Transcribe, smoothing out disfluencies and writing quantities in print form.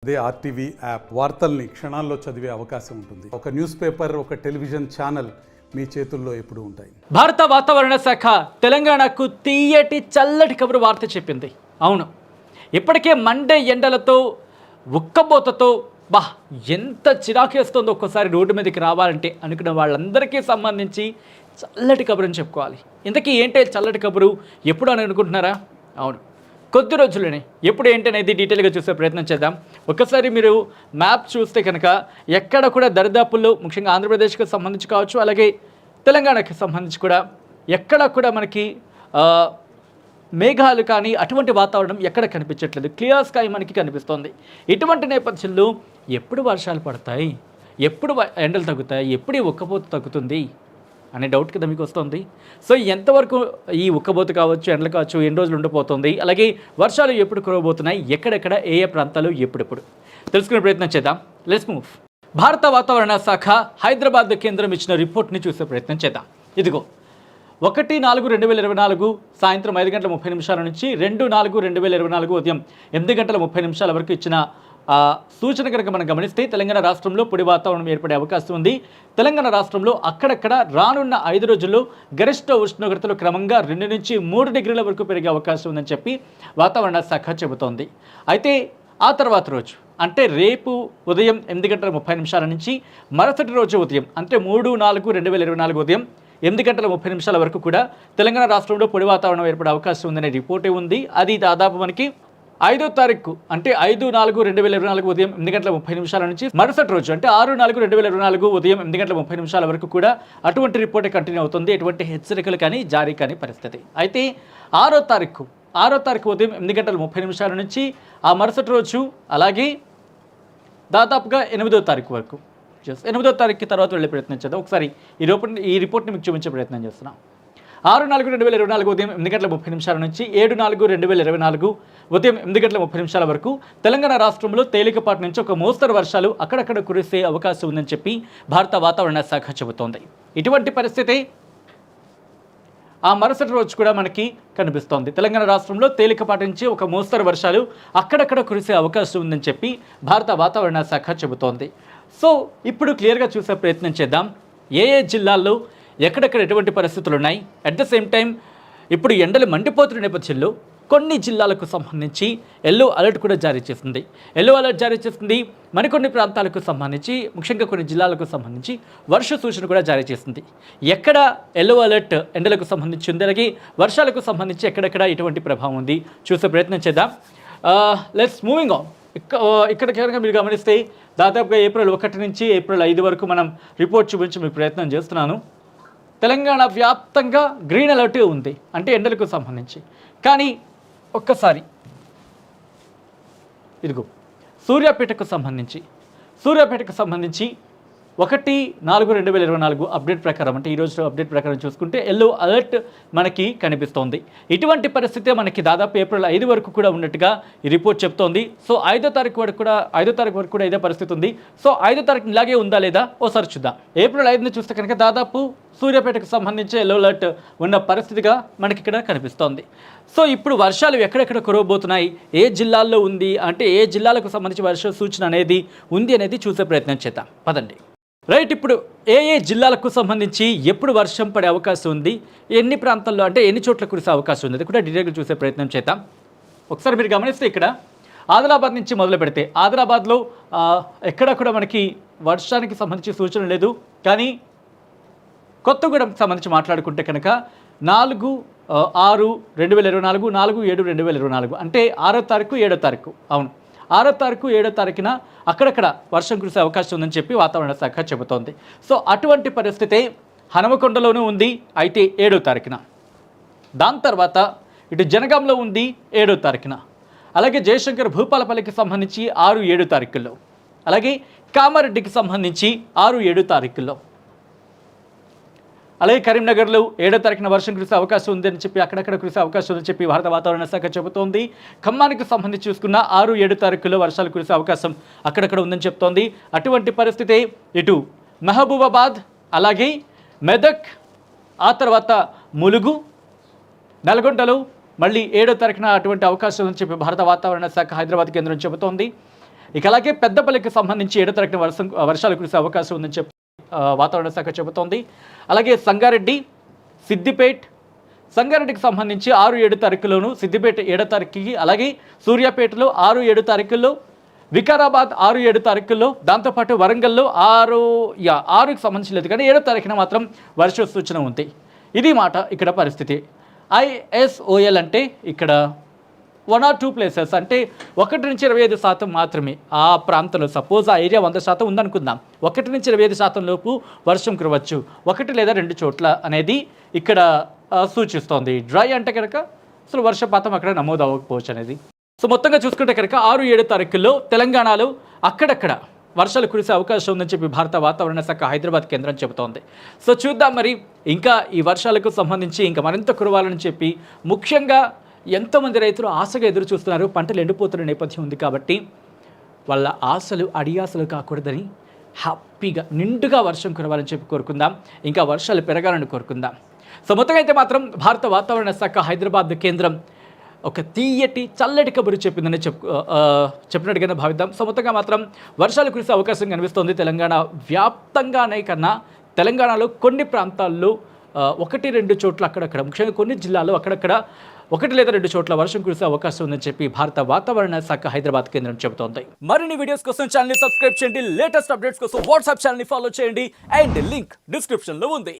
అదే RTV app వార్తల్ని క్షణాల్లో చదివే అవకాశం ఉంటుంది. ఒక న్యూస్ పేపర్, ఒక టెలివిజన్ ఛానల్ మీ చేతుల్లో ఎప్పుడూ ఉంటాయి. భారత వాతావరణ శాఖ తెలంగాణకు తీయటి చల్లటి కబురు వార్త చెప్పింది. అవును, ఇప్పటికే మండే ఎండలతో ఉక్కబోతతో ఎంత చిరాకేస్తుందో ఒక్కసారి రోడ్డు మీదకి రావాలంటే అనుకున్న వాళ్ళందరికీ సంబంధించి చల్లటి కబురుని చెప్పుకోవాలి. ఇంతకీ ఏంటి చల్లటి కబురు, ఎప్పుడు అని అనుకుంటున్నారా? అవును, కొద్ది రోజుల్లోనే. ఎప్పుడు ఏంటనేది డీటెయిల్గా చూసే ప్రయత్నం చేద్దాం. ఒక్కసారి మీరు మ్యాప్ చూస్తే కనుక ఎక్కడ కూడా దరిదాపుల్లో, ముఖ్యంగా ఆంధ్రప్రదేశ్కి సంబంధించి కావచ్చు, అలాగే తెలంగాణకి సంబంధించి కూడా ఎక్కడ కూడా మనకి మేఘాలు కానీ అటువంటి వాతావరణం ఎక్కడ కనిపించట్లేదు. క్లియర్ స్కై మనకి కనిపిస్తోంది. ఇటువంటి నేపథ్యంలో ఎప్పుడు వర్షాలు పడతాయి, ఎప్పుడు ఎండలు తగ్గుతాయి, ఎప్పుడు ఈ ఉక్కపోత తగ్గుతుంది అనే డౌట్ కదా మీకు వస్తుంది. సో ఎంతవరకు ఈ ఉక్కబోతు కావచ్చు, ఎండలు కావచ్చు, ఎన్ని రోజులు ఉండిపోతుంది, అలాగే వర్షాలు ఎప్పుడు కురవబోతున్నాయి, ఎక్కడెక్కడ ఏ ఏ ప్రాంతాలు ఎప్పుడెప్పుడు తెలుసుకునే ప్రయత్నం చేద్దాం. Let's move. భారత వాతావరణ శాఖ హైదరాబాద్ కేంద్రం ఇచ్చిన రిపోర్ట్ని చూసే ప్రయత్నం చేద్దాం. ఇదిగో 1/4/2024 సాయంత్రం 5:30 నుంచి 2/4/2024 ఉదయం 8:30 వరకు ఇచ్చిన సూచన కనుక మనం గమనిస్తే తెలంగాణ రాష్ట్రంలో పొడి వాతావరణం ఏర్పడే అవకాశం ఉంది. తెలంగాణ రాష్ట్రంలో అక్కడక్కడ రానున్న 5 రోజుల్లో గరిష్ట ఉష్ణోగ్రతలు క్రమంగా 2 నుంచి 3 డిగ్రీల వరకు పెరిగే అవకాశం ఉందని చెప్పి వాతావరణ శాఖ చెబుతోంది. అయితే ఆ తర్వాత రోజు అంటే రేపు ఉదయం 8:30 నుంచి మరుసటి రోజు ఉదయం అంటే 3/4/2024 ఉదయం 8:30 వరకు కూడా తెలంగాణ రాష్ట్రంలో పొడి వాతావరణం ఏర్పడే అవకాశం ఉందనే రిపోర్టే ఉంది. అది దాదాపు మనకి 5వ తారీఖు అంటే 5/4/2024 ఉదయం 8:30 నుంచి మరుసటి రోజు అంటే 6/4/2024 ఉదయం 8:30 వరకు కూడా అటువంటి రిపోర్టే కంటిన్యూ అవుతుంది. ఎటువంటి హెచ్చరికలు కానీ జారీ కానీ పరిస్థితి. అయితే 6వ తారీఖు ఉదయం 8:30 నుంచి ఆ మరుసటి రోజు, అలాగే దాదాపుగా 8వ తారీఖు వరకు, 8వ తారీఖు తర్వాత వెళ్ళే ప్రయత్నం చేద్దాం. ఒకసారి ఈ రిపోర్ట్ని మీకు చూపించే ప్రయత్నం చేస్తున్నాం. 6/4/2024 ఉదయం 8:30 నుంచి 7/4/2024 ఉదయం 8:30 వరకు తెలంగాణ రాష్ట్రంలో తేలికపాటి నుంచి ఒక మోస్తరు వర్షాలు అక్కడక్కడ కురిసే అవకాశం ఉందని చెప్పి భారత వాతావరణ శాఖ చెబుతోంది. ఇటువంటి పరిస్థితి ఆ మరుసటి రోజు కూడా మనకి కనిపిస్తోంది. తెలంగాణ రాష్ట్రంలో తేలికపాటి నుంచి ఒక మోస్తరు వర్షాలు అక్కడక్కడ కురిసే అవకాశం ఉందని చెప్పి భారత వాతావరణ శాఖ చెబుతోంది. సో ఇప్పుడు క్లియర్గా చూసే ప్రయత్నం చేద్దాం. ఏ ఏ జిల్లాల్లో ఎక్కడెక్కడ ఎటువంటి పరిస్థితులు ఉన్నాయి. అట్ ద సేమ్ టైం ఇప్పుడు ఎండలు మండిపోతున్న నేపథ్యంలో కొన్ని జిల్లాలకు సంబంధించి ఎల్లో అలర్ట్ కూడా జారీ చేస్తుంది. ఎల్లో అలర్ట్ జారీ చేస్తుంది. మరికొన్ని ప్రాంతాలకు సంబంధించి, ముఖ్యంగా కొన్ని జిల్లాలకు సంబంధించి వర్ష సూచన కూడా జారీ చేస్తుంది. ఎక్కడ ఎల్లో అలర్ట్ ఎండలకు సంబంధించి ఉంది, అలాగే వర్షాలకు సంబంధించి ఎక్కడెక్కడ ఎటువంటి ప్రభావం ఉంది చూసే ప్రయత్నం చేద్దాం. Let's moving on. ఇక్కడ కనుక మీరు గమనిస్తే దాదాపుగా ఏప్రిల్ 1 నుంచి ఏప్రిల్ 5 వరకు మనం రిపోర్ట్ చూపించి మీకు ప్రయత్నం చేస్తున్నాను. తెలంగాణ వ్యాప్తంగా గ్రీన్ అలర్ట్ ఉంది, అంటే ఎండలకు సంబంధించి. కానీ ఒక్కసారి ఇదిగో సూర్యాపేటకు సంబంధించి 1/4/2024 అప్డేట్ ప్రకారం, అంటే ఈరోజు అప్డేట్ ప్రకారం చూసుకుంటే ఎల్లో అలర్ట్ మనకి కనిపిస్తోంది. ఇటువంటి పరిస్థితి మనకి దాదాపు ఏప్రిల్ 5 వరకు కూడా ఉన్నట్టుగా ఈ రిపోర్ట్ చెప్తోంది. సో 5వ తారీఖు వరకు కూడా ఇదే పరిస్థితి ఉంది. సో 5వ తారీఖు ఇలాగే ఉందా లేదా ఓసారి చూద్దాం. ఏప్రిల్ 5ని చూస్తే కనుక దాదాపు సూర్యాపేటకు సంబంధించి ఎల్లో అలర్ట్ ఉన్న పరిస్థితిగా మనకి ఇక్కడ కనిపిస్తోంది. సో ఇప్పుడు వర్షాలు ఎక్కడెక్కడ కురవబోతున్నాయి, ఏ జిల్లాల్లో ఉంది, అంటే ఏ జిల్లాలకు సంబంధించి వర్ష సూచన అనేది ఉంది అనేది చూసే ప్రయత్నం చేద్దాం. పదండి. రైట్, ఇప్పుడు ఏ ఏ జిల్లాలకు సంబంధించి ఎప్పుడు వర్షం పడే అవకాశం ఉంది, ఎన్ని ప్రాంతాల్లో అంటే ఎన్ని చోట్ల కురిసే అవకాశం ఉంది, అది కూడా డీటెయిల్గా చూసే ప్రయత్నం చేద్దాం. ఒకసారి మీరు గమనిస్తే ఇక్కడ ఆదిలాబాద్ నుంచి మొదలు పెడితే ఆదిలాబాద్లో ఎక్కడ కూడా మనకి వర్షానికి సంబంధించి సూచన లేదు. కానీ కొత్తగూడెంకి సంబంధించి మాట్లాడుకుంటే కనుక 4/6/2024, 4/7/2024 అంటే 6వ తారీఖు 7వ తారీఖు, అవును 6వ తారీఖు 7వ తారీఖున అక్కడక్కడ వర్షం కురిసే అవకాశం ఉందని చెప్పి వాతావరణ శాఖ చెబుతోంది. సో అటువంటి పరిస్థితి హనుమకొండలోనూ ఉంది, అయితే 7వ తారీఖున. దాని తర్వాత ఇటు జనగాంలో ఉంది 7వ తారీఖున, అలాగే జయశంకర్ భూపాలపల్లికి సంబంధించి 6-7 తారీఖుల్లో, అలాగే కామారెడ్డికి సంబంధించి 6-7 తారీఖుల్లో, అలాగే కరీంనగర్లో 7వ తారీఖున వర్షం కురిసే అవకాశం ఉందని చెప్పి అక్కడక్కడ కురిసే అవకాశం ఉందని చెప్పి భారత వాతావరణ శాఖ చెబుతోంది. ఖమ్మానికి సంబంధించి చూసుకున్న 6-7 తారీఖుల్లో వర్షాలు కురిసే అవకాశం అక్కడక్కడ ఉందని చెప్తోంది. అటువంటి పరిస్థితి ఇటు మహబూబాబాద్, అలాగే మెదక్, ఆ తర్వాత ములుగు, నల్గొండలో మళ్ళీ 7వ తారీఖున అటువంటి అవకాశం ఉందని చెప్పి భారత వాతావరణ శాఖ హైదరాబాద్ కేంద్రం చెబుతోంది. ఇక అలాగే పెద్దపల్లికి సంబంధించి 7వ తారీఖున వర్షాలు కురిసే అవకాశం ఉందని చెప్పి వాతావరణ శాఖ చెబుతోంది. అలాగే సంగారెడ్డి, సిద్దిపేట్, సంగారెడ్డికి సంబంధించి 6-7 తారీఖులోను, సిద్దిపేట 7వ తారీఖుకి, అలాగే సూర్యాపేటలో 6-7 తారీఖుల్లో, వికారాబాద్ 6-7 తారీఖుల్లో, దాంతోపాటు వరంగల్లో 6కి సంబంధించి లేదు కానీ 7వ తారీఖున మాత్రం వర్ష సూచన ఉంది. ఇది మాట ఇక్కడ పరిస్థితి. ISOL అంటే ఇక్కడ 1 or 2 ప్లేసెస్ అంటే 1 నుంచి 25% మాత్రమే ఆ ప్రాంతంలో. సపోజ్ ఆ ఏరియా 100% ఉందనుకుందాం, 1 నుంచి 25% లోపు వర్షం కురవచ్చు 1 లేదా 2 చోట్ల అనేది ఇక్కడ సూచిస్తోంది. డ్రై అంటే కనుక అసలు వర్షపాతం అక్కడ నమోదు అవ్వకపోవచ్చు అనేది. సో మొత్తంగా చూసుకుంటే కనుక 6-7 తారీఖుల్లో తెలంగాణలో అక్కడక్కడ వర్షాలు కురిసే అవకాశం ఉందని చెప్పి భారత వాతావరణ శాఖ హైదరాబాద్ కేంద్రం చెబుతోంది. సో చూద్దాం మరి ఇంకా ఈ వర్షాలకు సంబంధించి ఇంకా మరింత కురవాలని చెప్పి ముఖ్యంగా ఎంతోమంది రైతులు ఆశగా ఎదురు చూస్తున్నారు. పంటలు ఎండిపోతున్న నేపథ్యం ఉంది కాబట్టి వాళ్ళ ఆశలు అడియాసలు కాకూడదని హ్యాపీగా నిండుగా వర్షం కురవాలని చెప్పి కోరుకుందాం, ఇంకా వర్షాలు పెరగాలని కోరుకుందాం. సో మొత్తంగా అయితే మాత్రం భారత వాతావరణ శాఖ హైదరాబాద్ కేంద్రం ఒక తీయటి చల్లటి కబురు చెప్పిందని చెప్పినట్టుగానే భావిద్దాం. సో మొత్తంగా మాత్రం వర్షాలు కురిసే అవకాశం కనిపిస్తోంది తెలంగాణ వ్యాప్తంగానే కన్నా తెలంగాణలో కొన్ని ప్రాంతాల్లో 1-2 చోట్ల అక్కడక్కడ, ముఖ్యంగా కొన్ని జిల్లాల్లో అక్కడక్కడ 1 లేదా 2 చోట్ల వర్షం కురిసే అవకాశం ఉందని చెప్పి భారత వాతావరణ శాఖ హైదరాబాద్ కేంద్రం చెబుతోంది. మరిన్ని వీడియోస్ కోసం ఛానల్ ని సబ్స్క్రైబ్ చేయండి, లేటెస్ట్ అప్డేట్స్ కోసం వాట్సాప్ ఛానల్ ని ఫాలో చేయండి అండ్ లింక్ డిస్క్రిప్షన్ లో ఉంది.